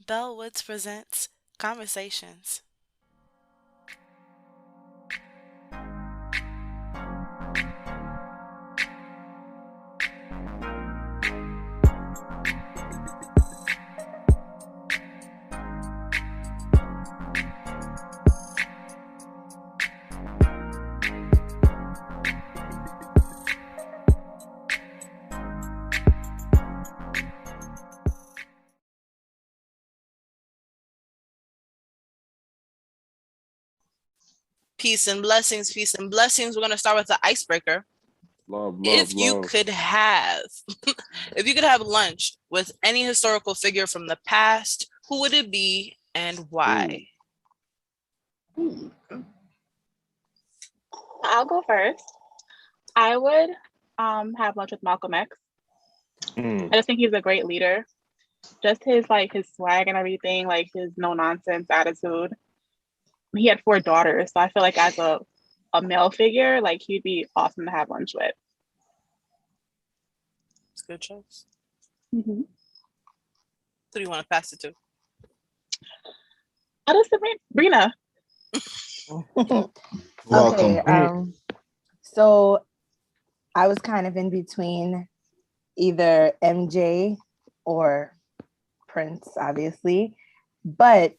Belle Woods presents Conversations. Peace and blessings, peace and blessings. We're going to start with the icebreaker. Love, love, If you love. could have, if you could have lunch with any historical figure from the past, who would it be and why? Ooh. I'll go first. I would have lunch with Malcolm X. Mm. I just think he's a great leader. Just his swag and everything, like his no nonsense attitude. He had four daughters, so I feel like as a male figure, like he'd be awesome to have lunch with. It's a good choice. Mm-hmm. Who do you want to pass it to? I'll just Sabrina. Okay, Welcome. so I was kind of in between either MJ or Prince, obviously, but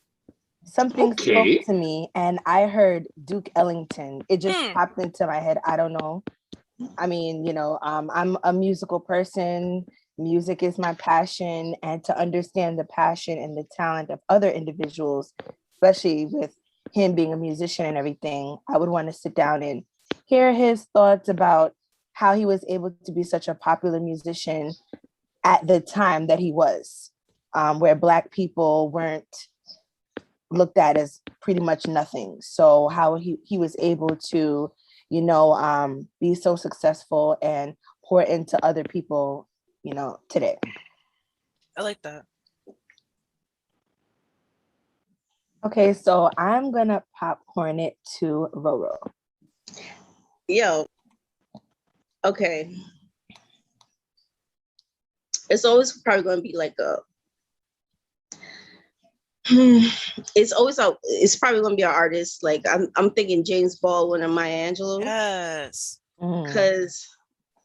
something spoke Okay. to me and I heard Duke Ellington. It just popped into my head. I don't know. I mean, I'm a musical person. Music is my passion, and to understand the passion and the talent of other individuals, especially with him being a musician and everything, I would want to sit down and hear his thoughts about how he was able to be such a popular musician at the time that he was, where Black people weren't looked at as pretty much nothing. So how he was able to, be so successful and pour into other people, today. I like that. Okay, so I'm gonna popcorn it to Roro. Yo, okay. It's always probably going to be like a. It's probably going to be an artist. Like I'm thinking James Baldwin or Maya Angelou. Yes. Because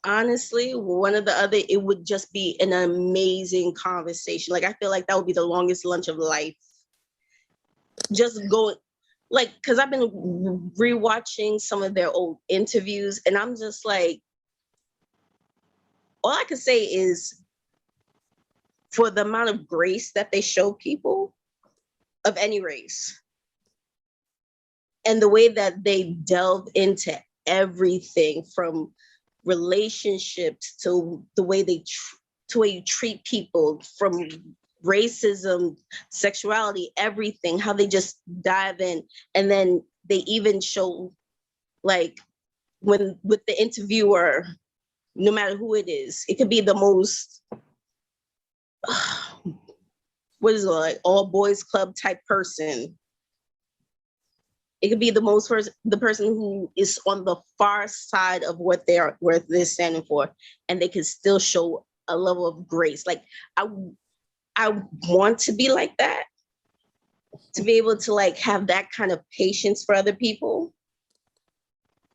honestly, one or the other, it would just be an amazing conversation. Like I feel like that would be the longest lunch of life. Just going, like, because I've been rewatching some of their old interviews, and I'm just like, all I can say is, for the amount of grace that they show people of any race, and the way that they delve into everything from relationships to the way to way you treat people, from racism, sexuality, everything, how they just dive in. And then they even show, like, when with the interviewer, no matter who it is, it could be the most what is it, like all boys club type person. It could be the person who is on the far side of what they're standing for, and they can still show a level of grace. Like I want to be like that, to be able to like have that kind of patience for other people.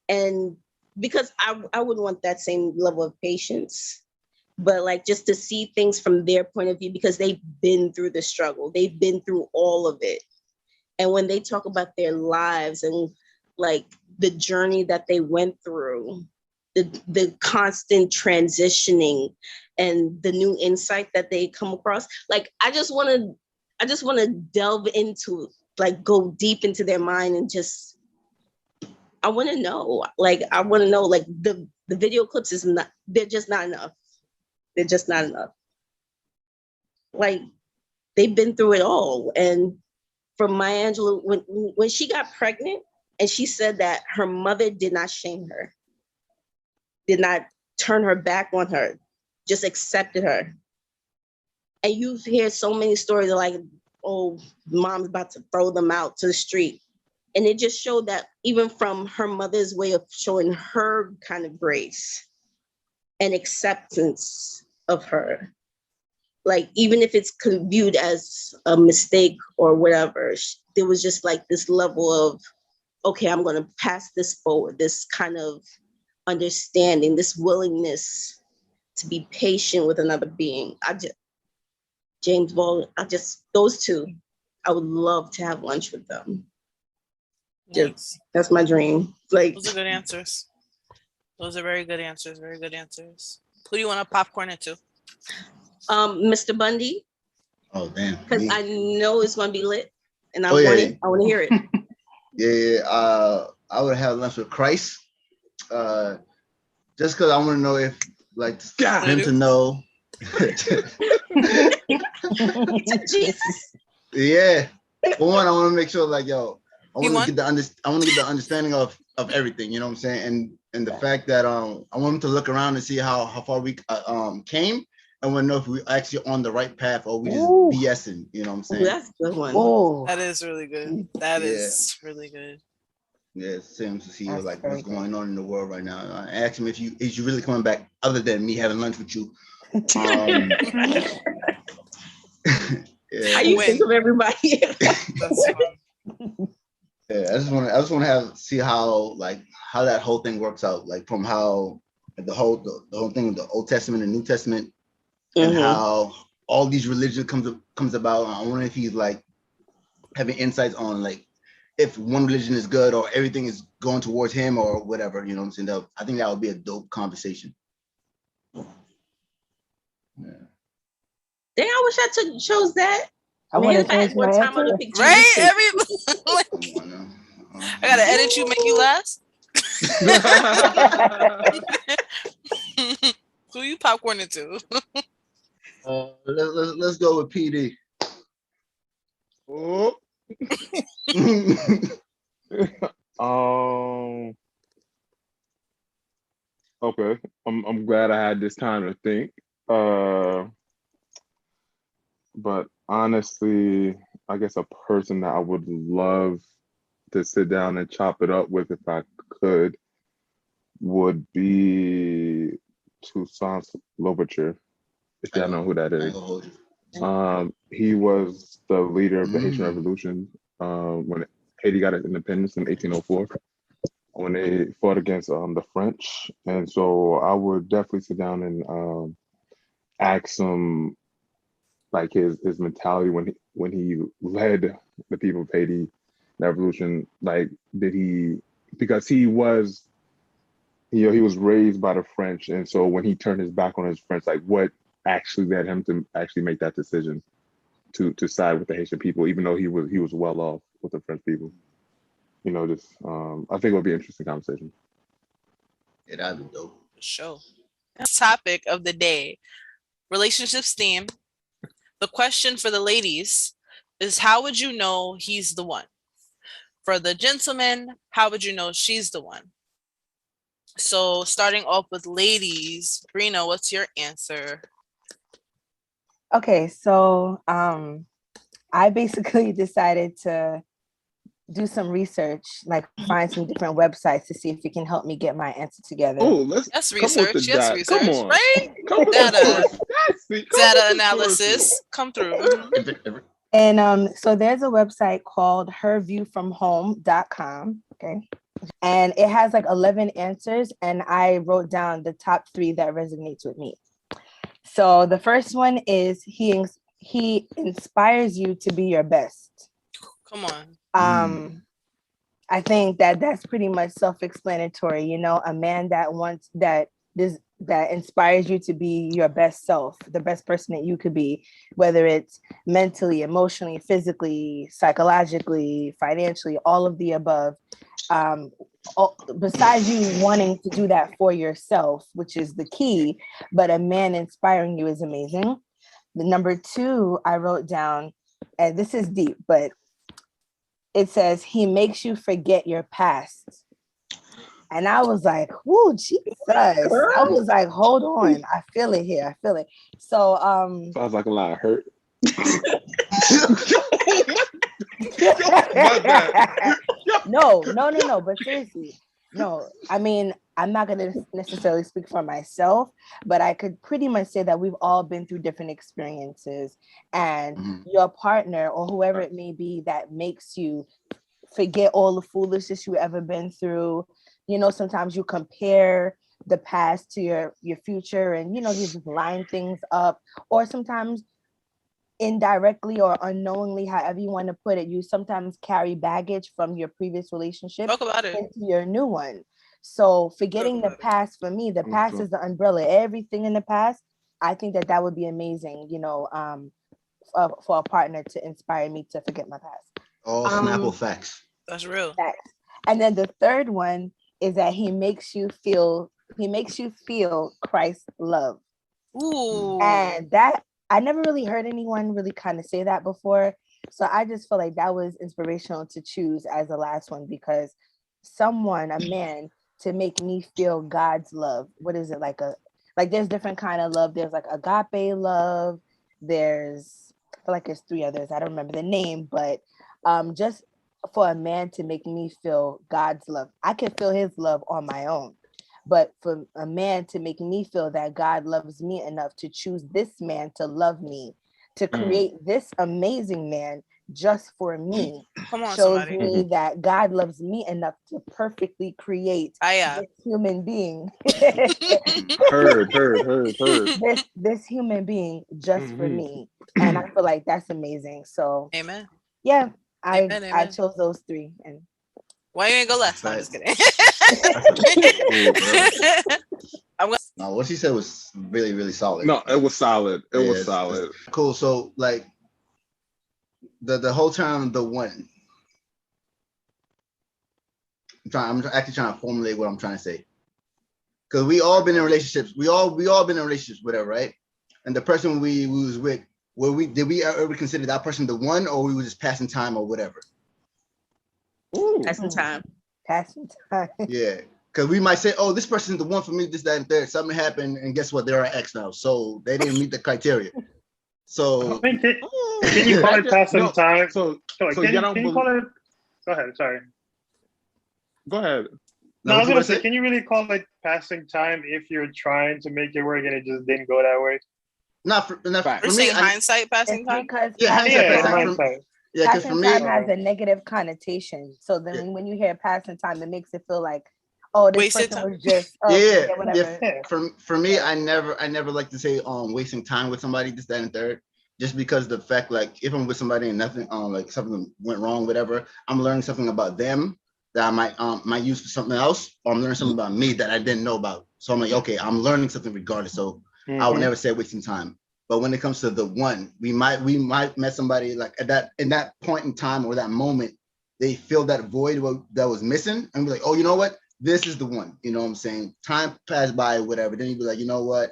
And because I would want that same level of patience, but like just to see things from their point of view, because they've been through the struggle, they've been through all of it. And when they talk about their lives and like the journey that they went through, the constant transitioning and the new insight that they come across, like I just want to delve into, like, go deep into their mind and just, I want to know, like the video clips is not, they're just not enough. They're just not enough. Like, they've been through it all. And from Maya Angelou, when she got pregnant and she said that her mother did not shame her, did not turn her back on her, just accepted her. And you hear so many stories of like, oh, mom's about to throw them out to the street. And it just showed that even from her mother's way of showing her kind of grace and acceptance of her, like even if it's viewed as a mistake or whatever, there was just like this level of, okay, I'm going to pass this forward, this kind of understanding, this willingness to be patient with another being. James Baldwin, those two, I would love to have lunch with them. Nice. That's my dream. Like, Those are good answers. Those are very good answers. Very good answers. Who do you want to popcorn it to? Mr. Bundy, Oh damn. because Me. I know it's going to be lit, and I Oh, want yeah. it. I want to hear it. Yeah. I would have lunch with Christ. Just because I want to know if, like, God. him to know. Jesus. Yeah. For one, I want to make sure, like, yo, I You want to get the understanding of everything. You know what I'm saying? And the fact that I want him to look around and see how far we came, and want to know if we actually on the right path or we just BSing. You know what I'm saying? That's a good one. Oh, That is really good. That Yeah. is really good. Yeah, same to see That's like very what's good. going on in the world right now. I asked him if you really coming back, other than me having lunch with you. Yeah, How you Win. think of everybody? That's fun. yeah. I just want to see how that whole thing works out, like from how the whole thing with the Old Testament and New Testament, and how all these religions comes about. I wonder if he's like having insights on like if one religion is good or everything is going towards him or whatever. You know what I'm saying? I think that would be a dope conversation. Yeah. Dang, I wish I chose that. I want to Man, I had change more my time on answer. the picture. Right? I I gotta edit you, make you last. Who you popcorn it to? Let's go with PD. Oh. Okay. I'm glad I had this time to think. But honestly, I guess a person that I would love to sit down and chop it up with if I could would be Toussaint Louverture, if y'all know who that I ain't is. gonna hold you. He was the leader of the Haitian Revolution when Haiti got its independence in 1804, when they fought against the French. And so I would definitely sit down and ask him like his mentality when he led the people of Haiti, the revolution. Like, did he, because he was, you know, he was raised by the French, and so when he turned his back on his French, like what actually led him to actually make that decision to side with the Haitian people, even though he was well off with the French people. You know, just I think it would be an interesting conversation. Yeah, that'd be dope. Show. Topic of the day: relationships theme. The question for the ladies is, how would you know he's the one? For the gentleman, how would you know she's the one? So starting off with ladies, Brina, what's your answer? Okay, so I basically decided to do some research, like find some different websites to see if it can help me get my answer together. Oh, Yes, come with research. the Yes, data. research. Come on. Right? Come with Data. the sources. Data analysis. Come through. And so there's a website called herviewfromhome.com. Okay. And it has like 11 answers, and I wrote down the top 3 that resonates with me. So the first one is he inspires you to be your best. Come on. I think that's pretty much self-explanatory. You know, a man that inspires you to be your best self, the best person that you could be, whether it's mentally, emotionally, physically, psychologically, financially, all of the above. Besides you wanting to do that for yourself, which is the key, but a man inspiring you is amazing. The number 2 I wrote down, and this is deep, but it says he makes you forget your past. And I was like, whoo, Jesus. I was like, hold on. I feel it here. I feel it. So sounds like a lot of hurt. No, but seriously, no. I mean, I'm not going to necessarily speak for myself, but I could pretty much say that we've all been through different experiences, and your partner or whoever it may be that makes you forget all the foolishness you ever been through. You know, sometimes you compare the past to your future, and you know, you just line things up, or sometimes indirectly or unknowingly, however you want to put it, you sometimes carry baggage from your previous relationship Talk about it. into your new one. So forgetting the past, for me, the past is the umbrella. Everything in the past, I think that would be amazing, you know, for a partner to inspire me to forget my past. All Snapple facts. That's real. Facts. And then the third one is that he makes you feel Christ's love. Ooh. And that, I never really heard anyone really kind of say that before. So I just feel like that was inspirational to choose as the last one, because a man, to make me feel God's love. What is it, like there's different kind of love. There's like agape love. There's, I feel like there's 3 others. I don't remember the name, but just for a man to make me feel God's love. I can feel his love on my own. But for a man to make me feel that God loves me enough to choose this man to love me, to create this amazing man just for me, shows me that God loves me enough to perfectly create this human being. Heard. This human being just for me. And I feel like that's amazing. So amen. Yeah, Amen. I chose those 3. And why you ain't go last? No, I'm just kidding. No, what she said was really, really solid. No, it was solid. It was solid. Cool. So like the whole term, the one. I'm actually trying to formulate what I'm trying to say. Because we all been in relationships. We all been in relationships, whatever, right? And the person we was with, did we ever consider that person the one, or we were just passing time or whatever? Passing time. Passing time. Yeah. Because we might say, oh, this person's the one for me, this, that, and third. Something happened, and guess what? They're our ex now. So they didn't meet the criteria. So can you call it passing time? So can you call it? Go ahead. Sorry. Go ahead. No, I was gonna say, can you really call it passing time if you're trying to make it work and it just didn't go that way? Not for me. Hindsight passing time. Because hindsight. Yeah, because for me, time has a negative connotation. So then when you hear passing time, it makes it feel like, oh, this person was just whatever. For me, I never like to say wasting time with somebody, this, that, and third. Just because the fact, like, if I'm with somebody and nothing like something went wrong, whatever, I'm learning something about them that I might use for something else, or I'm learning something about me that I didn't know about. So I'm like, okay, I'm learning something regardless. So I would never say wasting time. But when it comes to the one, we might met somebody like in that point in time or that moment, they feel that void that was missing, and be like, oh, you know what? This is the one. You know what I'm saying? Time passed by, whatever. Then you'd be like, you know what?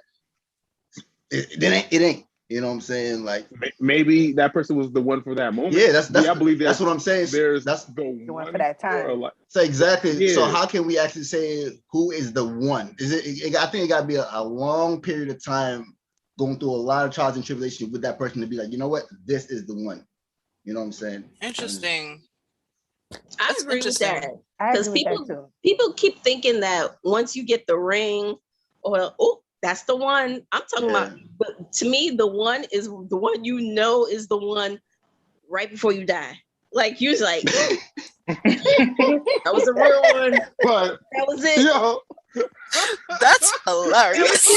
It ain't. You know what I'm saying? Like, maybe that person was the one for that moment. Yeah, that's I believe that's what I'm saying. That's the one for that time. So exactly. Yeah. So how can we actually say who is the one? Is it? I think it got to be a long period of time, going through a lot of trials and tribulations with that person to be like, you know what, this is the one. You know what I'm saying? Interesting. I agree with that. Because people keep thinking that once you get the ring, or that's the one. I'm talking about. But to me, the one is the one you know is the one right before you die. Like you was like, that was the real one. But that was it. Yo. That's hilarious.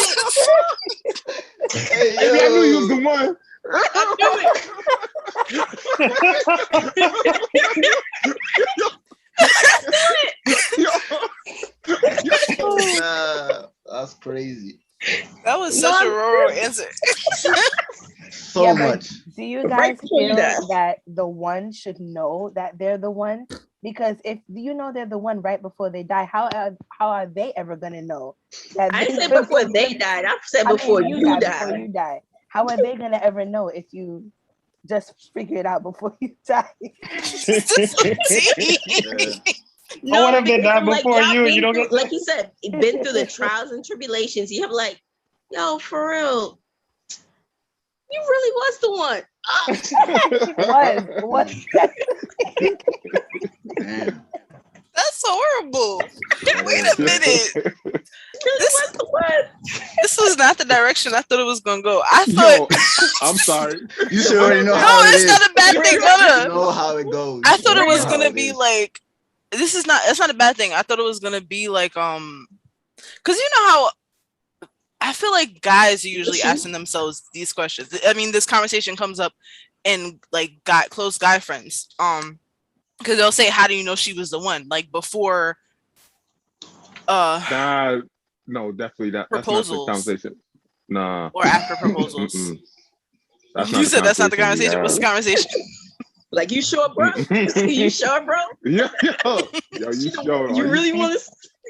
Hey, I knew you was the one. I knew it. That's crazy. That was such a rural answer. So much. Do you guys feel that the one should know that they're the one? Because if you know they're the one right before they die, how are they ever gonna know that? I said before they died. I said before you die. Before you die. How are they gonna ever know if you just figure it out before you die? No, what if they died before you? You don't get like you said, been through the trials and tribulations. You have like, yo, for real, you really was the one. was. That's horrible. Wait a minute. Really was the one. This was not the direction I thought it was gonna go. I Yo, thought I'm sorry. You should already know no, how it it's is. not a bad You thing. already No. know how it goes. I thought it was How gonna it be is. like it's not a bad thing. I thought it was gonna be like because you know how I feel like guys are usually asking themselves these questions. I mean, this conversation comes up in like close guy friends. Because they'll say, "How do you know she was the one?" Like before. Nah, no, definitely not. That's not the Proposals. conversation. Nah. Or after proposals. That's You said that's not the conversation. we What's the have. conversation? Like, you sure, bro? You sure, bro? Yo, you sure? You really want to?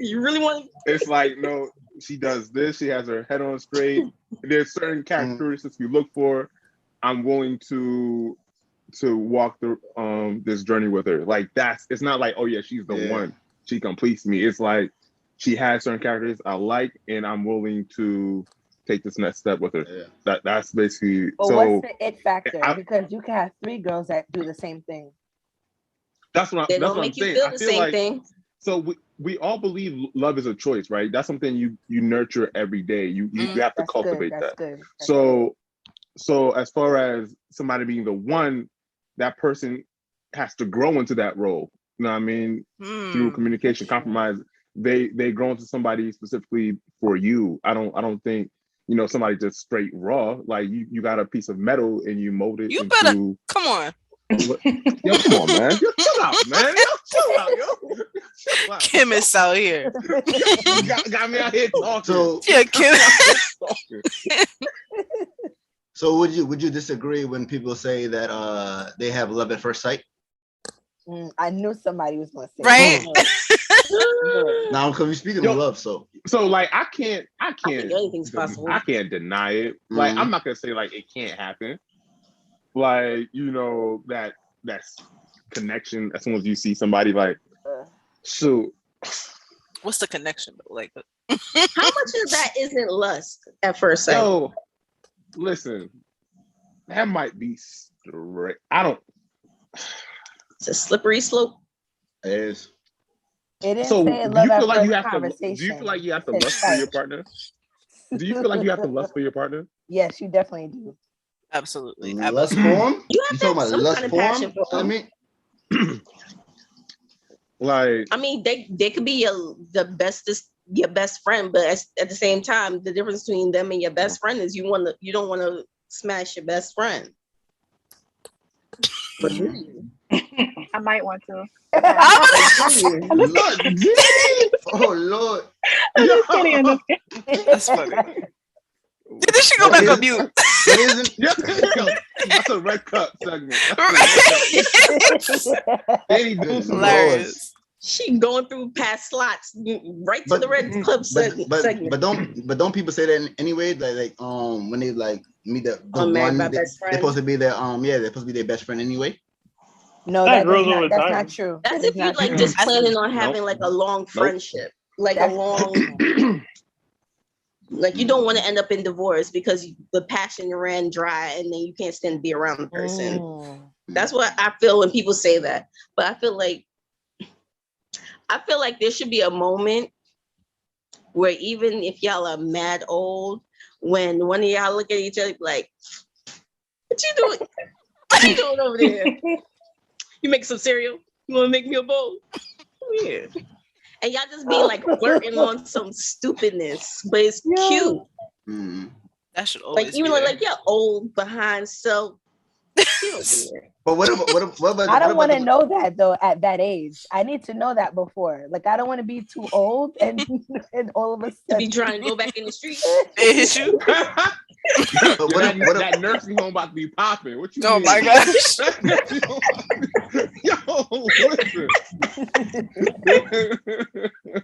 You really want to? It's like, no, she does this. She has her head on straight. There's certain characteristics you look for. I'm willing to walk through this journey with her. Like it's not like, oh yeah, she's the one. She completes me. It's like she has certain characters I like, and I'm willing to take this next step with her. Yeah. That's basically. But so what's the it factor? Because you can have 3 girls that do the same thing. That's what They that's don't what make I'm you saying. feel I the feel same like, thing. So we all believe love is a choice, right? That's something you nurture every day. You have to cultivate that. Good. So as far as somebody being the one, that person has to grow into that role. You know what I mean? Through communication, compromise. They grow into somebody specifically for you. I don't think, somebody just straight raw. Like you got a piece of metal and you mold it into. Better come on. Yo, come on, man. Yo, chill out, man. Yo, chill out, yo. Chill out. Kim is out here. got me out here talking. So, yeah, Kim. So would you disagree when people say that they have love at first sight? I knew somebody was going to say right. Now, because we're speaking of love, so like I can't I think anything's possible. I can't deny it. Like I'm not gonna say like it can't happen. Like that's connection. As soon as you see somebody, like, so what's the connection though? Like, how much of that isn't lust at first sight? Yo, listen, that might be straight. I don't. It's a slippery slope. It is. It is. So do you feel like you have to? Do Do you feel like you have to lust for your partner? Do you feel like you have to lust for your partner? Yes, you definitely do. Absolutely. Lust form? You have to have some kind of passion for I them. mean, like, I mean, they could be your best friend, but at the same time, the difference between them and your best friend is you don't want to smash your best friend. But I might want to. oh Lord. I'm just kidding. I'm just kidding. That's funny. Did she go back on mute? That's a red cup segment. Hilarious. She going through past slots right to the red club segment. But don't people say that anyway? Like when they like meet the married one, by they're best friend. supposed to be their they're supposed to be their best friend anyway. No, That that's grows over not time. true. That's That if is you not like true. just planning on having like a long friendship, like a long. Like you don't want to end up in divorce because the passion ran dry and then you can't stand to be around the person. That's what I feel when people say that. But I feel like there should be a moment where even if y'all are mad old, when one of y'all look at each other like, what you doing? What you doing over there? You make some cereal? You want to make me a bowl? Yeah. And y'all just be like flirting on some stupidness, but it's cute. That should always like even be like you're old behind self. But what about I don't want to know that though at that age. I need to know that before. Like I don't want to be too old and all of a To sudden be trying to go back in the street. It hit you. That nursing home about to be popping. What you Oh mean? my gosh. Yo, listen.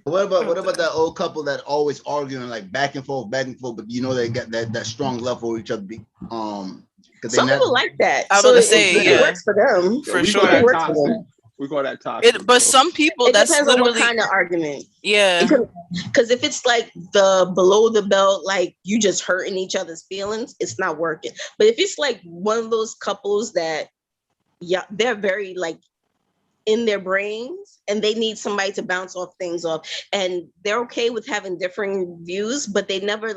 What about that old couple that always arguing like back and forth, but you know they got that strong love for each other. Some people like that. I was gonna say, it works for them. For we sure. Call that It works toxic. for them. We call that toxic. But some people, It that's depends literally on what kind of argument. Yeah. Because if it's like the below the belt, like you just hurting each other's feelings, it's not working. But if it's like one of those couples that, they're very like in their brains and they need somebody to bounce off things off. And they're okay with having differing views, but they're never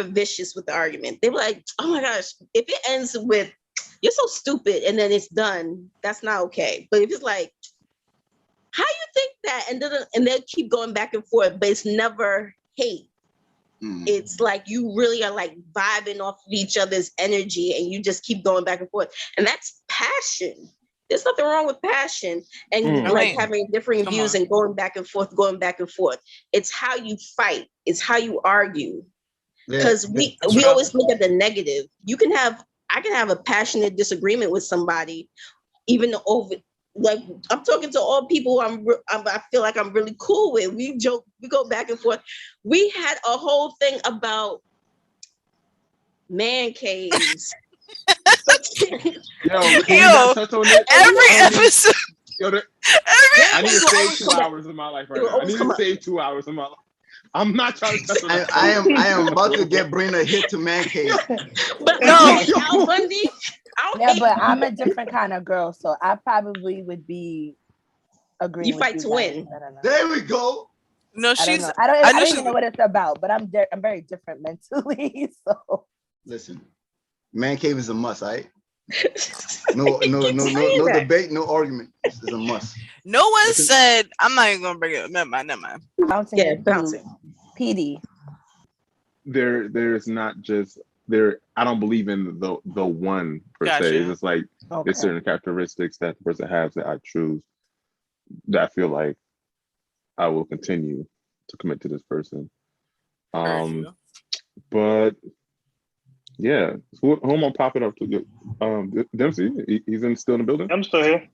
vicious with the argument. They're like, oh my gosh, if it ends with, you're so stupid, and then it's done, that's not okay. But if it's like, how you think that? And they'll keep going back and forth, but it's never hate. It's like you really are like vibing off of each other's energy and you just keep going back and forth. And that's passion. There's nothing wrong with passion and like having differing views and going back and forth. It's how you fight. It's how you argue. Because we always look at the negative. I can have a passionate disagreement with somebody, even over, like I'm talking to all people I feel like I'm really cool with. We joke, we go back and forth. We had a whole thing about man caves. Every episode. I need to save 2 hours of my life right now. I need to save 2 hours of my life. I'm not trying to touch on that. I am about to bring a hit to man cave. But no, Al Bundy. But I'm a different kind of girl, so I probably would be agreeing. You fight to win. There we go. No, she's. I don't even know what it's about, but I'm very different mentally. So listen, man cave is a must, right? No debate, no argument. It's a must. No one said. I'm not even gonna bring it up. Never mind. Bouncing. PD. There's not just there. I don't believe in the one per se. It's just like there's certain characteristics that the person has that I choose, that I feel like I will continue to commit to this person. But yeah, who am I popping up to? Dempsey, he's still in the building. I'm still here.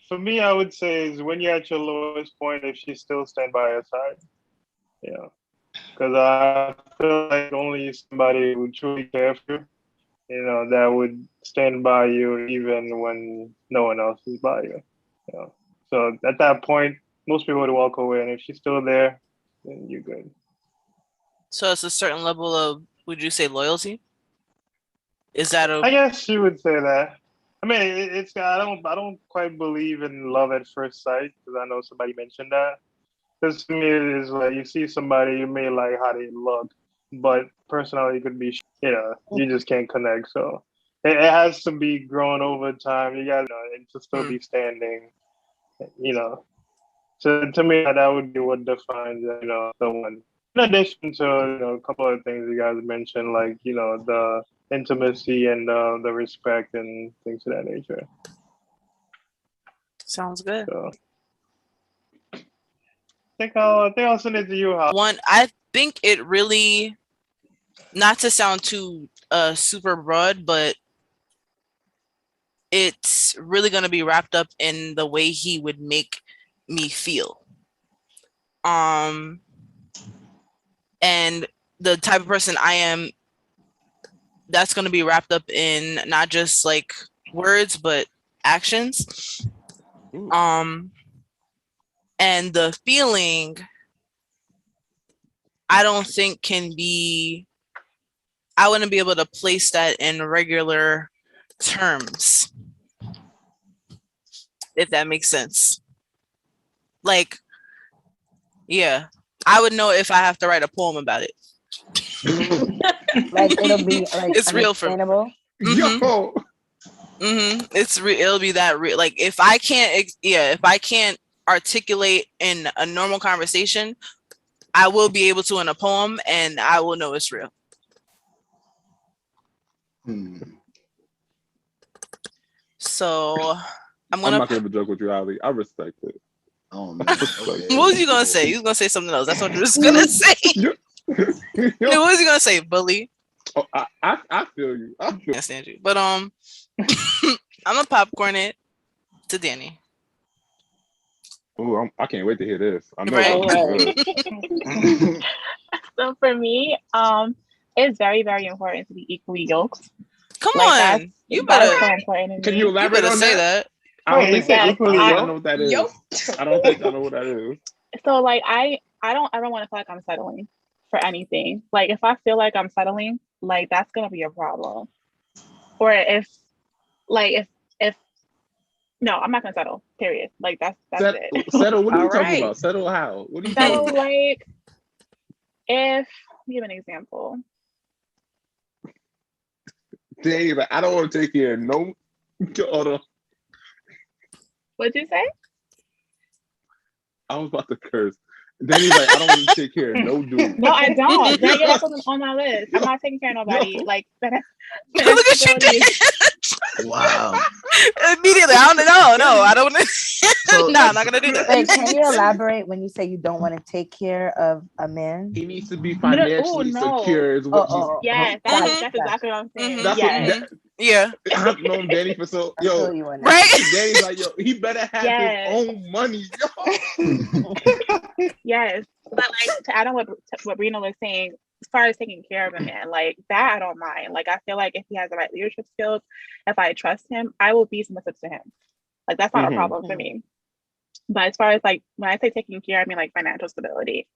For me, I would say is when you're at your lowest point, if she still stand by your side. Yeah, because I feel like only somebody who truly cares for you, that would stand by you even when no one else is by you. So at that point, most people would walk away, and if she's still there, then you're good. So it's a certain level of, would you say, loyalty? Is that I guess you would say that. I mean, it's I don't quite believe in love at first sight, because I know somebody mentioned that. Because to me, it is like you see somebody, you may like how they look, but personality could be, you just can't connect. So it has to be grown over time. You got and to still be standing, So to me, that would be what defines, someone. In addition to a couple of things you guys mentioned, like the intimacy and the respect and things of that nature. Sounds good. So, I think I'll send it to you. I think it really, not to sound too super broad, but it's really going to be wrapped up in the way he would make me feel. And the type of person I am, that's going to be wrapped up in not just like words, but actions. And the feeling, I don't think I wouldn't be able to place that in regular terms, if that makes sense. Like, yeah, I would know if I have to write a poem about it. Like it'll be like it's real for me. It'll be that real. Like if I can't articulate in a normal conversation, I will be able to in a poem, and I will know it's real. So I'm not gonna joke with you, Ali. I respect it. Oh man. What was you gonna say? You was gonna say something else. That's what you was gonna say. What was you gonna say, bully? Oh, I feel you. I can't stand you. But I'm gonna popcorn it to Danny. Oh, I can't wait to hear this. I know. Right. So for me, it's very, very important to be equally yoked. Come on, you better. So important. Can you elaborate on that? I don't think I know what that is. I don't think I know what that is. So like I don't ever want to feel like I'm settling for anything. Like if I feel like I'm settling, like that's gonna be a problem. Or if Like if no, I'm not gonna settle. Period. Like that's it. Settle? What are you All talking right. about? Settle how? What are you talking Settle about? like if give an example. Dave, I don't want to take care of no. Hold on. What'd you say? I was about to curse. Danny's like, I don't want to take care of no dude. No, I don't. Dang it, that's on my list. I'm not taking care of nobody. Yo. Like Look at you, stability is- Wow. Immediately, I don't know. No, I don't. So- No, I'm not gonna do that. Wait, can you elaborate when you say you don't want to take care of a man? He needs to be no. financially No. secure. Is what Yes, Got that's it, got it. exactly what I'm saying. That's Yes. what. Yeah. I've known Danny for so. I feel Yo, you on that. Right. Danny's like, yo, he better have Yes. his own money. Yo. Yes. But like to add on what Rena was saying, as far as taking care of a man, like that I don't mind. Like I feel like if he has the right leadership skills, if I trust him, I will be submissive to him. Like that's not a problem for me. But as far as like when I say taking care, I mean like financial stability.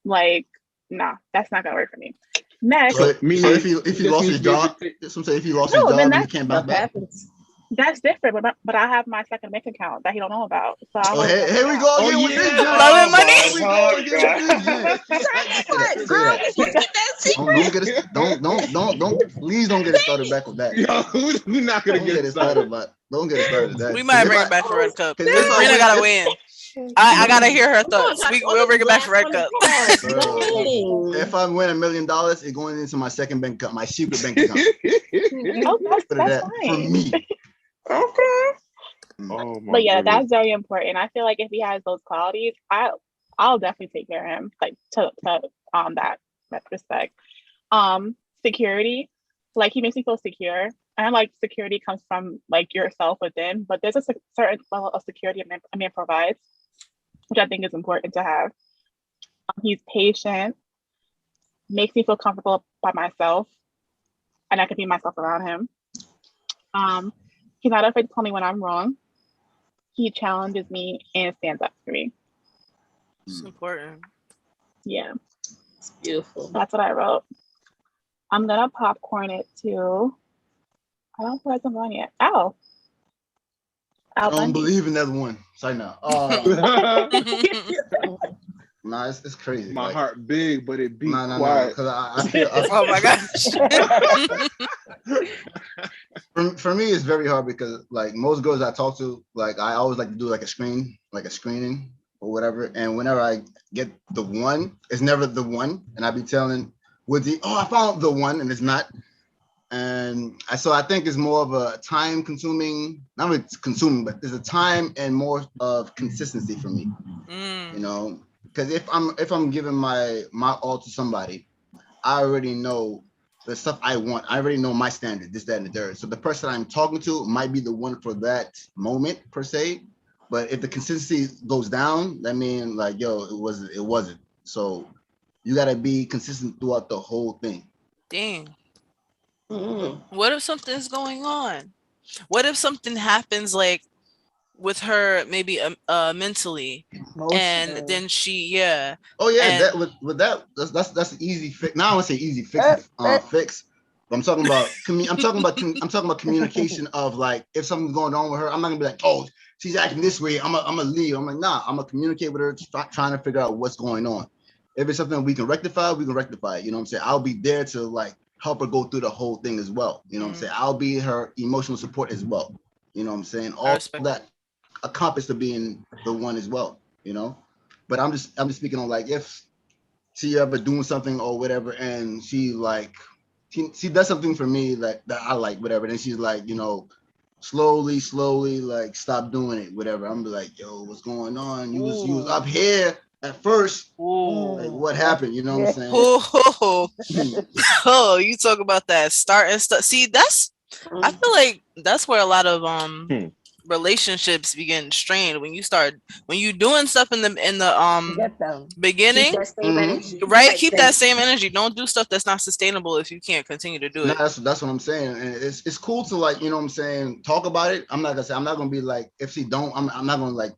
Like, nah, that's not gonna work for me. Next, So Meaning, if he lost his job, some say if he lost his No, job then and he that's- can't bounce Stuff back. happens. that's different. But I have my second bank account that he don't know about. So I Oh, will here we go again with this. Loving money. Here we go again with this. What, girl? You get that secret? Don't get us. Don't. Please don't get us started back with that. Yo, we're not gonna Don't get get us started, but don't get us started with that. We might bring it back for Red Cup. 'cause if I Rena win- gotta if- win. I gotta hear her Come on, thoughts. touch all We'll the bring it back for glass Red on the Cup. cards. Bro. Dang. If I win $1 million, it's going into my second bank account, my secret bank account. Oh, Put it that's at for fine. me. Okay. Oh my But yeah, goodness. that's very important. I feel like if he has those qualities, I'll definitely take care of him, like to that respect. Security, like he makes me feel secure. And like security comes from like yourself within, but there's a certain level of security a man provides, which I think is important to have. He's patient, makes me feel comfortable by myself, and I can be myself around him. He's not afraid to tell me when I'm wrong. He challenges me and stands up for me. It's important. Yeah, It's beautiful. that's what I wrote. I'm gonna popcorn it to. I don't know who hasn't won yet. Al. I Al don't Bundy. believe in that one. Sorry now. Nah, it's crazy. My like, heart big, but it beat No, quiet. because I feel. Oh my gosh. For me, it's very hard because like most girls I talk to, like I always like to do like a screening or whatever. And whenever I get the one, it's never the one. And I be telling Woody, oh, I found the one, and it's not. And so I think it's more of a time consuming, not really consuming, but there's a time and more of consistency for me. You know, because if I'm giving my all to somebody, I already know the stuff I want. I already know my standard, this, that, and the third. So the person I'm talking to might be the one for that moment per se. But if the consistency goes down, that means like, yo, it wasn't. So you gotta be consistent throughout the whole thing. Dang. Mm. What if something's going on? What if something happens like with her maybe mentally and then she Oh yeah, and that with that that's an easy fix. Now I want to say easy fix. Fix. But I'm talking about I'm talking about communication of like if something's going on with her, I'm not gonna be like, oh, she's acting this way. I'm a leave. I'm like, nah, I'm gonna communicate with her, trying to figure out what's going on. If it's something we can rectify, we can rectify it. You know what I'm saying? I'll be there to like help her go through the whole thing as well. You know what I'm saying? I'll be her emotional support as well. You know what I'm saying? All that accomplished to being the one as well, you know. But I'm just speaking on like if she ever doing something or whatever, and she like she does something for me like that I like whatever, then she's like, you know, slowly like stop doing it, whatever. I'm be like, yo, what's going on? You was up here at first. Like what happened? You know what I'm saying? Oh, you talk about that start and stuff. See, that's I feel like that's where a lot of relationships begin strained when you doing stuff in the beginning, right? Keep that same energy. Don't do stuff that's not sustainable if you can't continue to do it. That's what I'm saying, and it's cool to like, you know what I'm saying, talk about it. I'm not gonna be like, if she don't, I'm not gonna like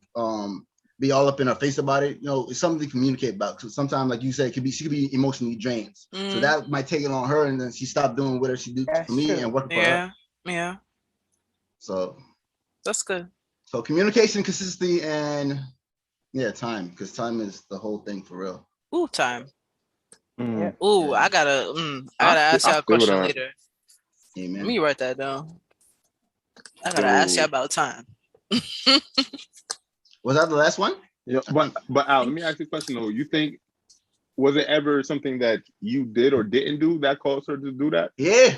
be all up in her face about it. You know, it's something to communicate about. Because sometimes, like you said, she could be emotionally drained. So that might take it on her, and then she stopped doing whatever she do for me and working for her. Yeah. So That's good. So communication, consistency, and time, because time is the whole thing for real. Ooh, time. Mm. Ooh, Yeah. I gotta ask y'all a question later. Amen. Let me write that down. I gotta ask y'all about time. Was that the last one? Yeah, but Al, let me ask you a question though. You think was it ever something that you did or didn't do that caused her to do that? Yeah.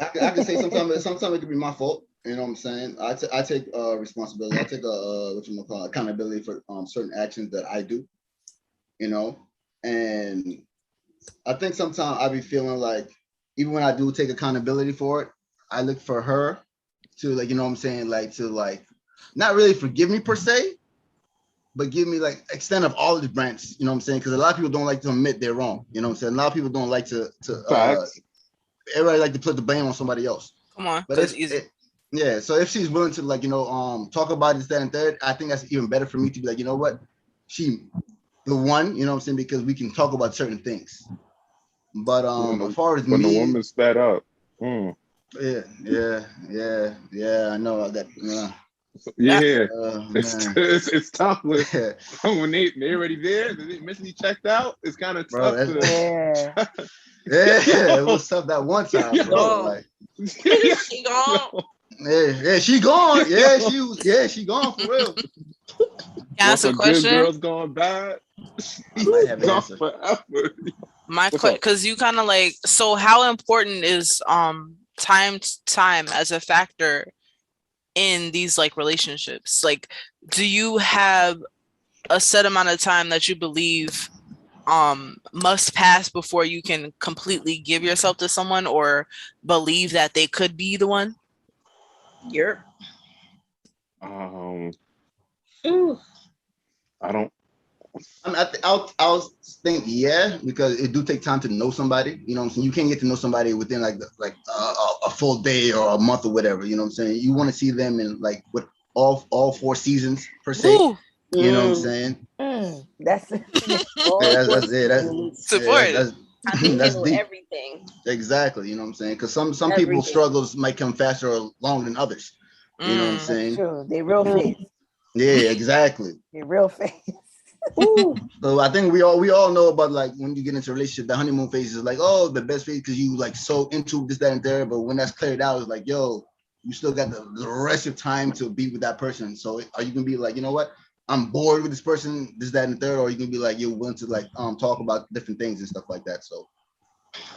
I can say sometimes it could be my fault. You know what I'm saying? I take responsibility. I take accountability for certain actions that I do. You know, and I think sometimes I be feeling like even when I do take accountability for it, I look for her to like, you know what I'm saying, like to like not really forgive me per se, but give me like extent of all of the branches, you know what I'm saying? Because a lot of people don't like to admit they're wrong. You know what I'm saying? A lot of people don't like to everybody like to put the blame on somebody else. Come on, But so if she's willing to like, talk about this, that, and third, I think that's even better for me to be like, you know what? She the one, you know what I'm saying, because we can talk about certain things. But as far as when me, the woman sped up. Yeah, I know that. It's tough when they already there. They mentally checked out. It's kind of tough. It was tough that one time, bro. Like, she gone. She gone. She gone for real. Ask a question. Good girls gone bad. I might have an answer. Forever. My question, because you kind of like, so how important is time as a factor in these like relationships? Like, do you have a set amount of time that you believe must pass before you can completely give yourself to someone or believe that they could be the one? Yep. I don't. I'll think because it do take time to know somebody. You know what I'm saying? You can't get to know somebody within like a full day or a month or whatever. You know what I'm saying? You want to see them in like with all 4 seasons per se. Ooh. You know what I'm saying? That's it. That's deep. Everything. Exactly. You know what I'm saying? Because some people's struggles might come faster or longer than others. You know what I'm saying? That's true. They real face. Yeah, exactly. They real face. So I think we all know about like when you get into a relationship, the honeymoon phase is like, oh, the best phase because you like so into this, that, and there. But when that's cleared out, it's like, yo, you still got the rest of time to be with that person. So are you gonna be like, you know what? I'm bored with this person, this, that, and third, or are you gonna be like you're willing to like talk about different things and stuff like that? So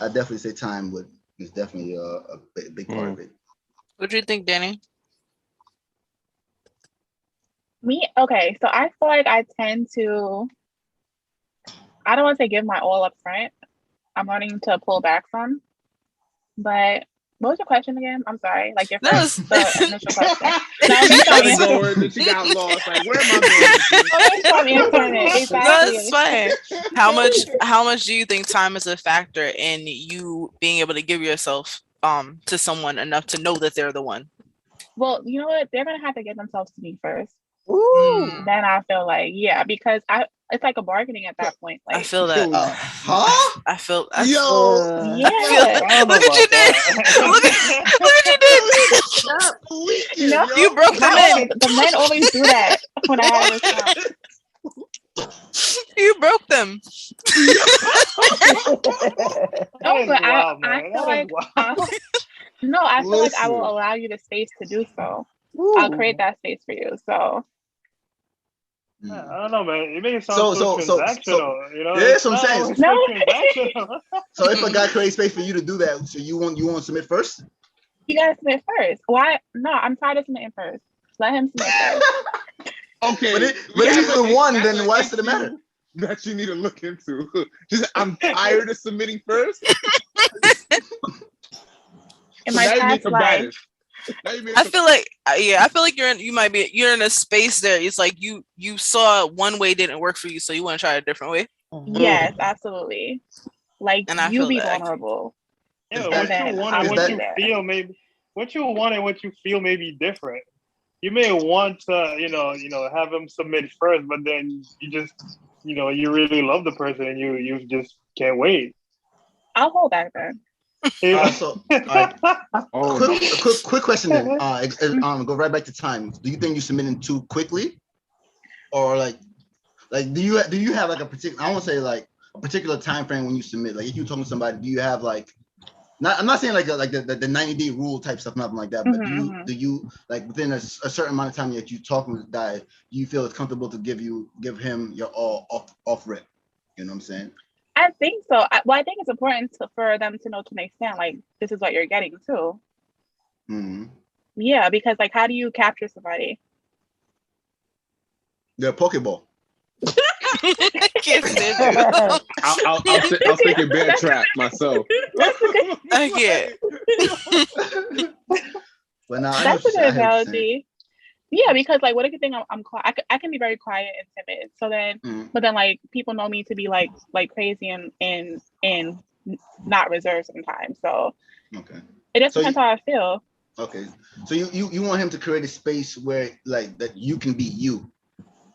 I definitely say time is definitely a big part of it. What do you think, Danny? Okay, so I feel like I tend to, I don't want to say give my all up front. I'm learning to pull back from. But what was your question again? I'm sorry. Like your first, the initial question. No, she got lost. Like, where am I going? Exactly. No, it's fine. How much do you think time is a factor in you being able to give yourself to someone enough to know that they're the one? Well, you know what? They're gonna have to get themselves to me first. Ooh. Then I feel like, because it's like a bargaining at that point. Like, I feel that. I feel. Yo. Yeah. Look at you did. Look at you did. No, you broke them in. The men always do that when I have a response. You broke them. No, but I feel like I feel like I will allow you the space to do so. I'll create that space for you. So I don't know, man. It may sound so transactional, you know. Yeah, that's what I'm saying. No. Transactional. So if a guy creates space for you to do that, so you want to submit first? You gotta submit first. Why? No, I'm tired of submitting first. Let him submit first. Okay, but if he's the one, then why does it matter? That you need to look into. Just I'm tired of submitting first. In my past life. I feel like you're in a space there. It's like you saw one way didn't work for you, so you want to try a different way. Yes, absolutely. Like you be vulnerable. Yeah, what you want and what you feel maybe. What you want and what you feel may be different. You may want to, have him submit first, but then you just, you really love the person and you just can't wait. I'll hold back then. So, Oh, quick question then. Go right back to time. Do you think you submitting too quickly, or like do you have like a particular? I won't say like a particular time frame when you submit. Like if you're talking to somebody, do you have like? Not, I'm not saying like the 90-day rule type stuff, nothing like that. But do you like within a certain amount of time that you talking with the guy, do you feel it's comfortable to give him your all off rip? You know what I'm saying? I think so. I think it's important for them to know to an extent, like this is what you're getting too. Mm-hmm. Yeah, because like, how do you capture somebody? The Pokeball. I can't stand you. I was thinking bear trap myself. I can't. But now That's a good analogy. Yeah, because like, what if you think I'm quiet? I can be very quiet and timid. So then, but then like people know me to be like crazy and not reserved sometimes. So okay, it just depends how I feel. Okay, so you want him to create a space where like that you can be you.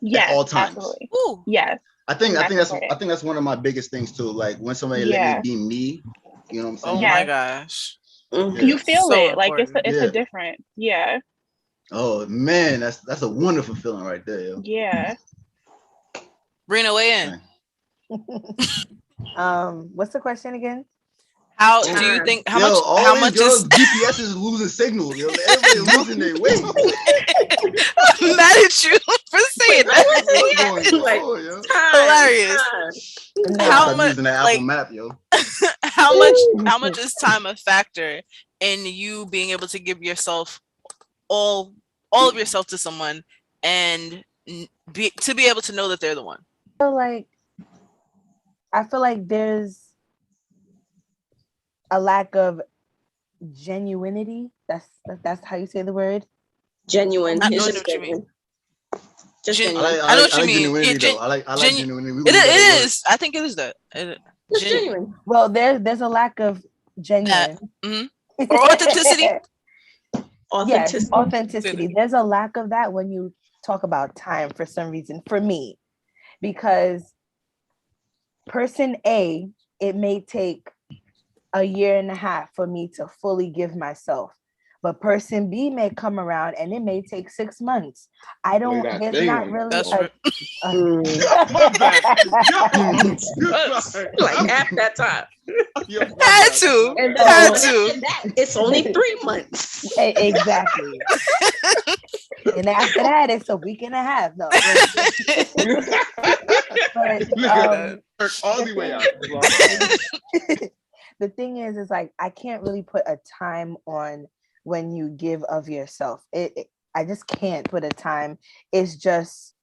Yes, at all times. Absolutely. Ooh. Yes. I think that's one of my biggest things too. Like when somebody let me be me, you know what I'm saying? Oh my gosh. Mm-hmm. You feel so it. Like it's a different. Yeah. Oh man, that's a wonderful feeling right there, yo. Yeah. Rena, weigh in. What's the question again? How do you think how much girls GPS is losing signal, yo. Everybody losing their way. I'm mad at you for saying that. Hilarious. How much using the Apple Map, yo. how much is time a factor in you being able to give yourself all of yourself to someone and to be able to know that they're the one? I feel like there's a lack of genuinity. That's how you say the word. Genuine. I know what you mean. Just genuine. I know what you mean. I like genuinity. It is. I think it is that. Just genuine. Well, there's a lack of genuine. Or authenticity. Yes, authenticity. There's a lack of that when you talk about time for some reason, for me, because person A, it may take a year and a half for me to fully give myself. But person B may come around and it may take 6 months. There's not really like half that time. Had to. It's only 3 months. Exactly. And after that, it's a week and a half. No. All the way out. The thing is like I can't really put a time on when you give of yourself. I just can't put a time. It's just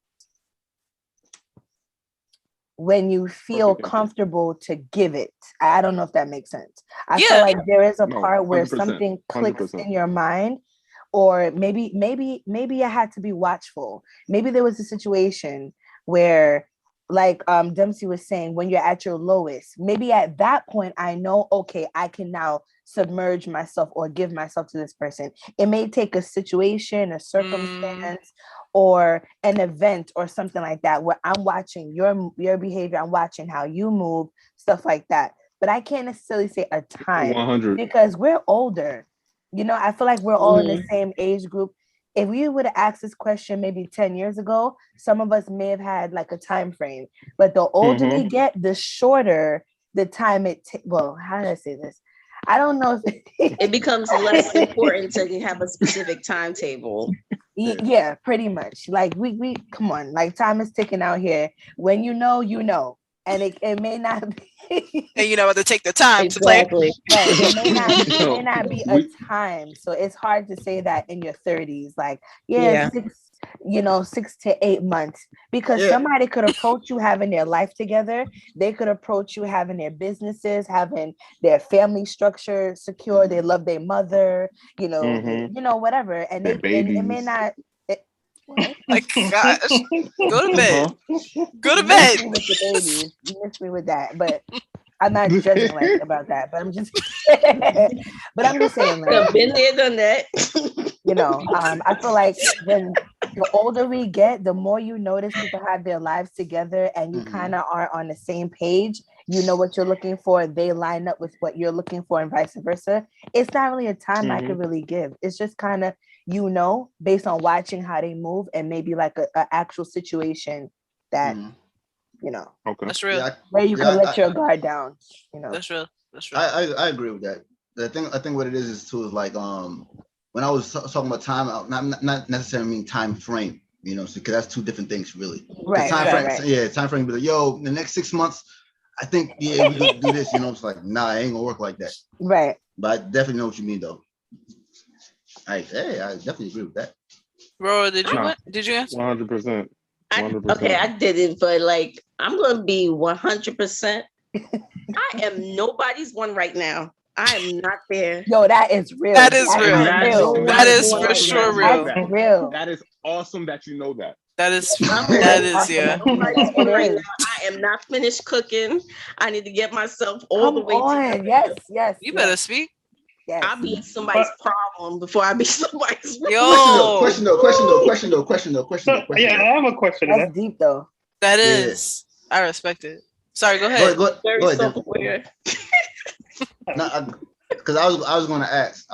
when you feel comfortable to give it. I don't know if that makes sense. I feel like there is a part where something clicks 100%. In your mind, or maybe I had to be watchful. Maybe there was a situation where, like Dempsey was saying, when you're at your lowest, maybe at that point I know, okay, I can now submerge myself or give myself to this person. It may take a situation, a circumstance, or an event or something like that where I'm watching your behavior, I'm watching how you move, stuff like that. But I can't necessarily say a time 100. Because we're older. I feel like we're all in the same age group. If we would have asked this question maybe 10 years ago, some of us may have had like a time frame. But the older we get, the shorter the time it takes. Well, how did I say this? I don't know if it becomes less important to have a specific timetable. Yeah, pretty much. Like we come on, like time is ticking out here. When you know. And it may not be. And you know what to take the time to play. Right. It may not be a time. So it's hard to say that in your 30s. Like, 6 to 8 months. Because somebody could approach you having their life together. They could approach you having their businesses, having their family structure secure. They love their mother, whatever. And it may not. My gosh. Go to bed. Go to bed. With the babies. You missed me with that. But I'm not judging about that. But I'm just saying, like, been there, done that. I feel like when the older we get, the more you notice people have their lives together and you kind of are on the same page. you know what you're looking for, they line up with what you're looking for, and vice versa. It's not really a time I could really give. It's just kind of, based on watching how they move, and maybe like a actual situation that, Okay. That's real. where you can let your guard down, That's real. That's real. I agree with that. I think what it is too is like when I was talking about time, not necessarily mean time frame, because that's two different things really. Right. Time frame, right. yeah, time frame. Be like, yo, the next 6 months, I think we could do this. It's like, nah, it ain't gonna work like that. Right. But I definitely know what you mean though. I definitely agree with that. Bro, did you answer? 100%. Okay, I didn't, but like I'm gonna be 100%. I am nobody's one right now. I am not there. Yo, that is real. That is real. That is That for is sure real. real. That's real. That is awesome that you know that. That is Awesome. yeah. Nobody's one It right is. now. I am not finished cooking. I need to get myself all Come the way on. together. Yes. You better speak. Yes. I'll be somebody's problem before I be somebody's. Yo, Question though. Yeah, I have a question. That's deep though. that is. I respect it. Sorry, go ahead. Very go ahead. self-aware. Because I was going to ask.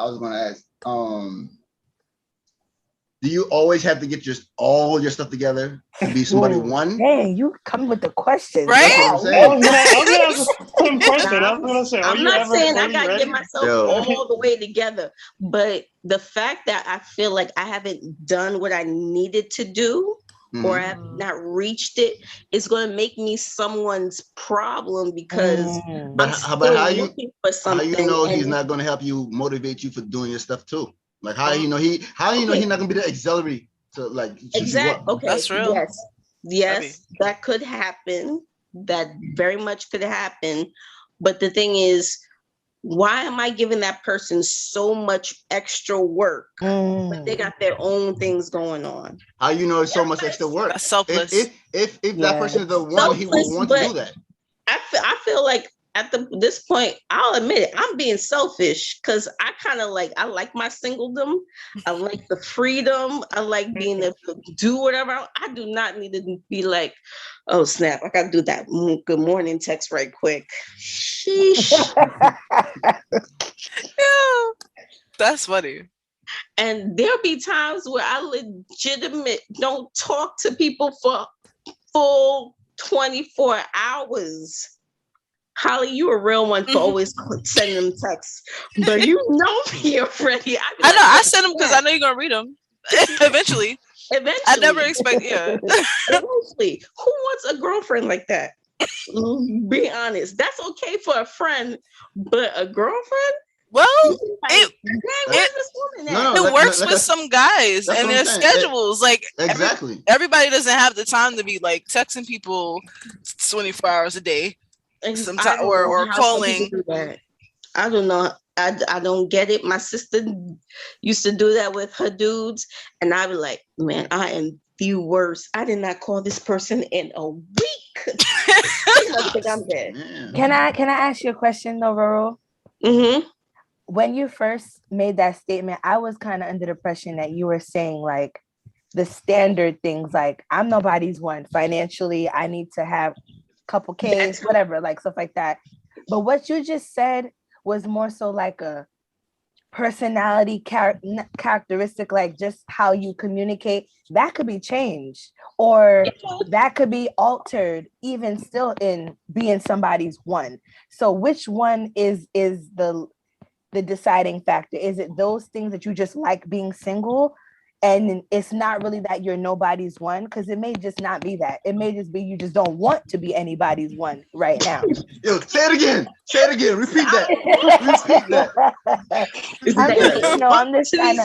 Do you always have to get all your stuff together to be somebody one? Dang, you come with the questions. Right? That's what I'm saying. I was gonna ask the same question. I was gonna say, I'm not saying I gotta get myself Yo. all the way together, but the fact that I feel like I haven't done what I needed to do, or I have not reached it, is going to make me someone's problem because But I'm how still you looking for how something. you know he's and- not going to help you motivate you for doing your stuff too? Like how you know he's not going to be the auxiliary to like shoot you Exactly. up? Okay. That's real. Yes, that could happen. That very much could happen. But the thing is, why am I giving that person so much extra work? But they got their own things going on. How you know it's so much extra work? That's selfless. If that person is the one, he will want to do that. I feel like at this point, I'll admit it, I'm being selfish because I kind of I like my singledom. I like the freedom. I like being able to do whatever. I do not need to be like, oh snap, I gotta do that good morning text right quick. Sheesh. Yeah, that's funny. And there'll be times where I legitimate don't talk to people for full 24 hours. Holly, you a real one for always sending them texts, but you know me already. I know. I send them because I know you're gonna read them eventually. I never expect. Yeah. Eventually, who wants a girlfriend like that? Be honest. That's okay for a friend, but a girlfriend. Well, it works with some guys and their schedules. Exactly. Everybody doesn't have the time to be texting people 24 hours a day. Sometimes or calling. I don't know. I don't get it. My sister used to do that with her dudes, and I'd be like, man, I am the worst. I did not call this person in a week. I think I'm dead. Can I ask you a question though, Roro? Mm-hmm. When you first made that statement, I was kind of under the impression that you were saying the standard things, like I'm nobody's one financially. I need to have couple Ks, whatever, stuff like that. But what you just said was more so like a personality characteristic, like just how you communicate. That could be changed, or that could be altered, even still in being somebody's one. So which one is the deciding factor? Is it those things that you just like being single, and it's not really that you're nobody's one? Because it may just not be that. It may just be you just don't want to be anybody's one right now. Yo, say it again. Repeat that. I'm just trying to.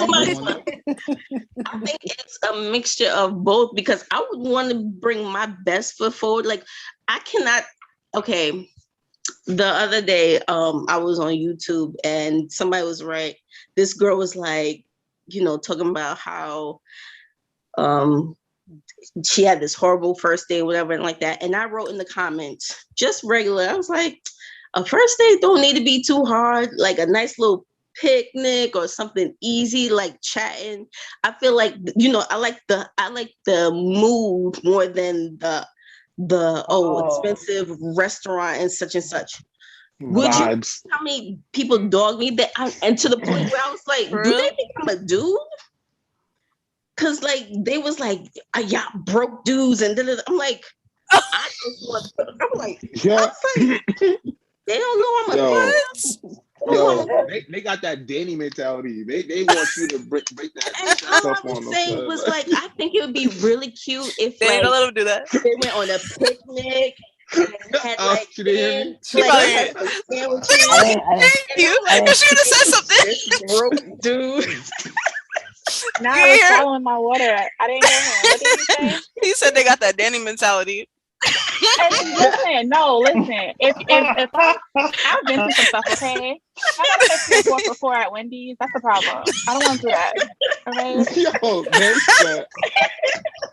I think it's a mixture of both, because I would want to bring my best foot forward. I cannot. Okay, the other day, I was on YouTube and somebody was right. This girl was talking about how she had this horrible first day, whatever, and like that. And I wrote in the comments, just regular. I was like, a first date don't need to be too hard. Like a nice little picnic or something easy, like chatting. I feel like, I like the mood more than the expensive restaurant and such. Would you Vibes. how many people dog me that and to the point where I was like, For do real? they think I'm a dude? Cause like they was like, yeah, broke dudes and da-da-da. I'm like, I just want. I'm like, Yeah. they don't know I'm a Yo. what? Yo, they got that Danny mentality. They want you to break that And all stuff I on was them. saying was like, I think it would be really cute if They ain't gonna like let him do that. they went on a picnic and had Oh, like she didn't hear me? She like probably had ain't. some sandwiches. I didn't. And You, I'm like, she would have said something. this broke dude. Now You I was hear? swallowing my water. I didn't hear him. What did he say? He said they got that Danny mentality. And listen, no, listen. If I've been through some stuff, okay? I gotta pay for my 4 for $4 at Wendy's. That's the problem. I don't want to do that. Okay. Yo, gangsta.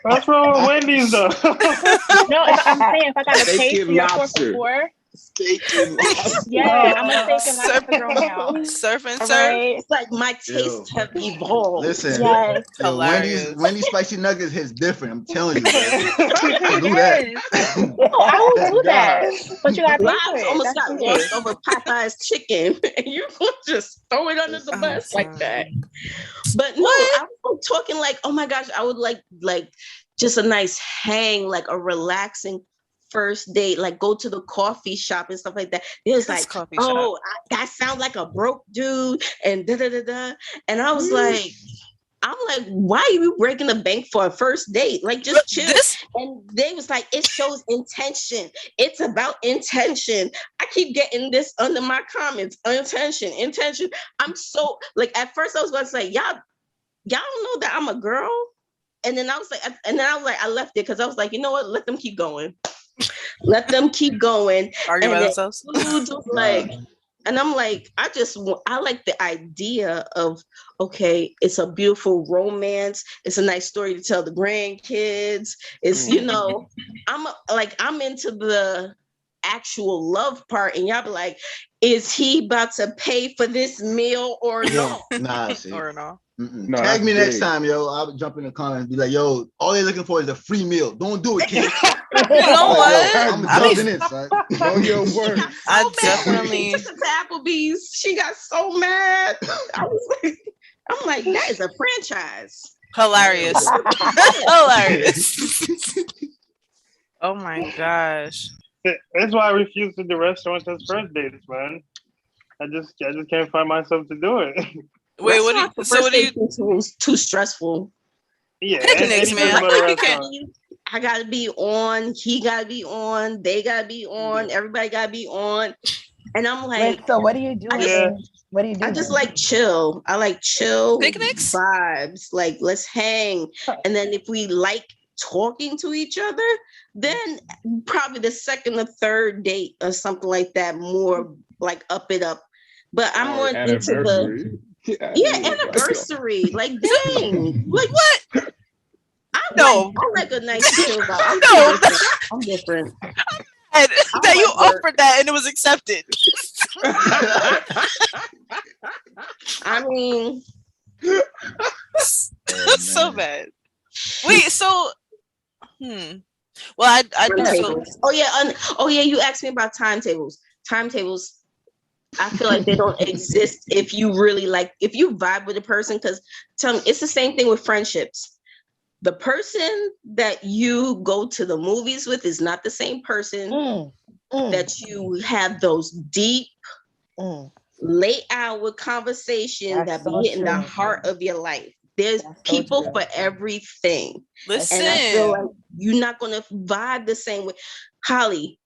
What's wrong with Wendy's though? No, if I'm saying if I gotta Steak pay and for your 4 lobster. for $4, Steak and lobster. yeah, I'm a steak and lobster girl now. Surf and All serve. right. It's like my tastes Yo. have evolved. Listen, Yes. yo, Hilarious. Wendy's spicy nuggets hits different. I'm telling you, bro. Yes. Do that. No, I will do God. that. But you gotta pay for Lives it. almost That's got it. lost over Popeye's chicken, and you just throw it under the Oh, bus like son. that. But no, What? I was talking like, oh my gosh, I would like just a nice hang, like a relaxing first date, like go to the coffee shop and stuff like that. It was This like, coffee shop. oh, that sounds like a broke dude, and da da da da. And I was like, why are you breaking the bank for a first date? Like, just chill. This And they was like, it shows intention. It's about intention. I keep getting this under my comments. Intention. I'm so like at first I was gonna say, y'all don't know that I'm a girl. And then I was like, I left it because I was like, you know what? Let them keep going. Let them keep going. argue by And then themselves. dudes was like, and I'm like, I like the idea of, okay, it's a beautiful romance. It's a nice story to tell the grandkids. It's, I'm into the actual love part. And y'all be like, is he about to pay for this meal or no? Nah, see. Or no. No, Tag me that's next big. time, yo. I'll jump in the comments and be like, yo, all they're looking for is a free meal. Don't do it, kid. You know what? I'm I jumping mean, in, son. Know your worth. I So mad when definitely- she took us to Applebee's. She got so mad. I'm like, that is a franchise. hilarious. Hilarious. Oh my gosh. That's why I refuse to do restaurants as first dates, man. I just can't find myself to do it. Wait, what Restaurants do you, for so first what do you, dates was too stressful. Yeah, Picnics, anything man. but a Like, restaurant. I gotta be on, he gotta be on, they gotta be on, everybody gotta be on. And I'm like, Wait, so what do you do? Yeah. What do you do? I just like chill. I like chill Picnics? vibes. Like, let's hang. And then if we like talking to each other, then probably the second or third date or something like that, more like up it up. But I'm more into the anniversary. Like, dang, like what? I No. like a nice chill vibe. No. I'm different. And that you like offered that and it was accepted. I mean, That's so bad. Wait, so well, I do feel oh yeah, you asked me about timetables. Timetables, I feel like they don't exist if you really if you vibe with a person, because tell me, it's the same thing with friendships. The person that you go to the movies with is not the same person that you have those deep late hour conversations that be hitting the heart of your life. There's people for everything. Listen. And I feel like you're not gonna vibe the same way. Holly,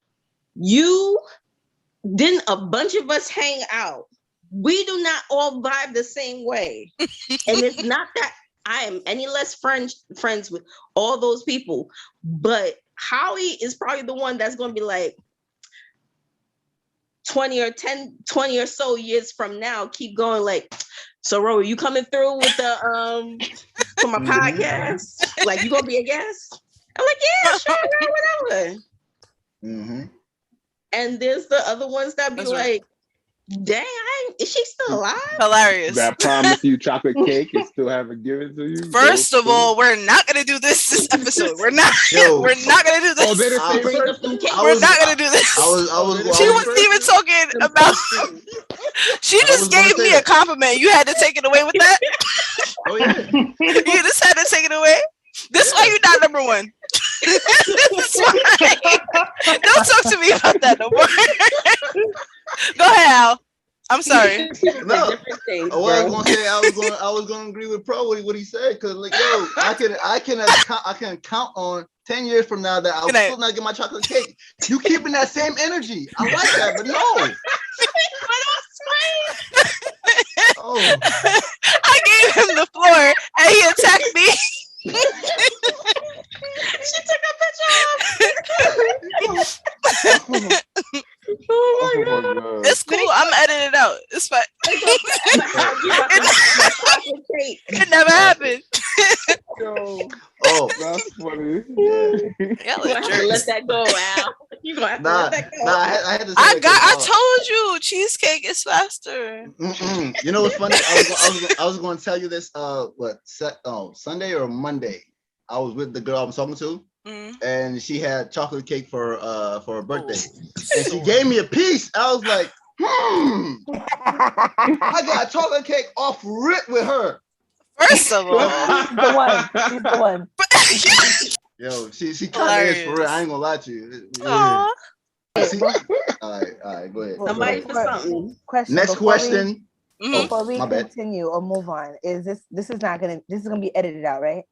didn't a bunch of us hang out? We do not all vibe the same way. And it's not that I am any less friends with all those people, but Holly is probably the one that's going to be like 20 or so years from now, keep going like, so Ro, you coming through with the for my podcast? Like, you gonna be a guest? I'm like, yeah, sure, whatever. Mm-hmm. And there's the other ones that be That's like, right. Dang, is she still alive? Hilarious. That promised you chocolate cake and still haven't given to you. First of all, we're not gonna do this episode. We're not. Yo. We're not gonna do this. Oh, they're the same Bring up person? them cakes. We're not gonna do this. She wasn't even talking about. She just gave me a compliment. You had to take it away with that. Oh yeah. You just had to take it away. This is why you're not number one. This is why. Don't talk to me about that no more. Go ahead, Al. I'm sorry. No, Different things, I was gonna say I was gonna agree with Pro what he said, because like yo, I can count on 10 years from now that I'll still not get my chocolate cake. You keeping that same energy. I like that, but no. Oh. I gave him the floor and he attacked me. She took a picture of Oh my God. It's cool. I'm editing it out. It's fine. It never happened. Oh, That's funny. Yeah, You're gonna have to let that go, Al. You're gonna have to let that go. I had to say I told you cheesecake is faster. You know what's funny? I was going to tell you this. Sunday or Monday, I was with the girl I was talking to, and she had chocolate cake for her birthday, and she gave me a piece. I was like, I got chocolate cake off rip with her. First of all, She's the one. Yo, she kind of is for real. I ain't gonna lie to you. Aww. All right, go ahead. Somebody for something. Next question. Before we my bad. continue or move on, is this is gonna be edited out, right?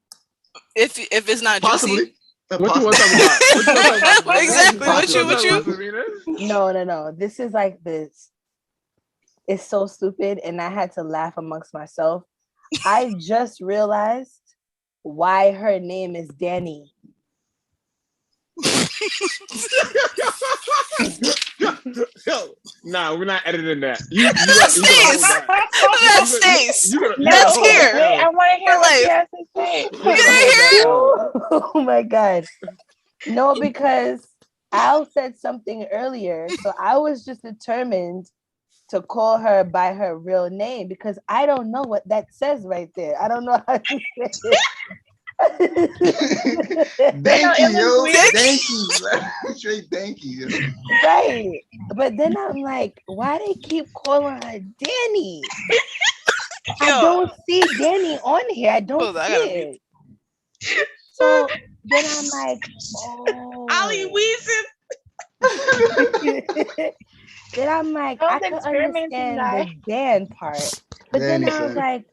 If it's not Possibly. juicy. What you want to talk about? Exactly. What you? No. This is like this. It's so stupid, and I had to laugh amongst myself. I just realized why her name is Danny. Nah, we're not editing that. That stays. That's here. Wait, I want to hear what she has to say. You didn't hear it? Oh my God. No, because Al said something earlier, so I was just determined to call her by her real name because I don't know what that says right there. I don't know how to say it. Thank you, yo. Thank you. Straight thank you. Right. But then I'm like, why they keep calling her Danny? I don't see Danny on here. I don't see it. So then I'm like, oh. Ali Weezen. Then I'm like, I can understand the Dan part. But then I was like,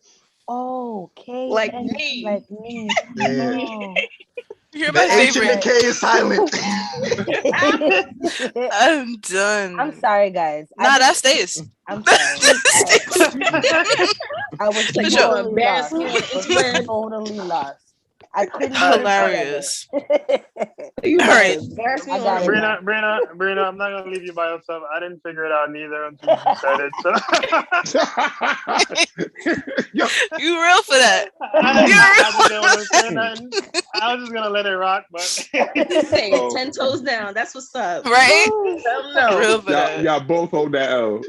oh, K. Like me. Like me. Yeah. No. You're the my H and the favorite. K is silent. I'm done. I'm sorry, guys. Nah, that stays. I'm sorry. I was For totally sure. totally lost. I couldn't. Hilarious. All right. Brina, I'm not gonna leave you by yourself. I didn't figure it out neither until you said it. So You real for that? I was just gonna let it rock, but say 10 toes down. That's what's up. Right? No. Real for that. Y'all both hold that L.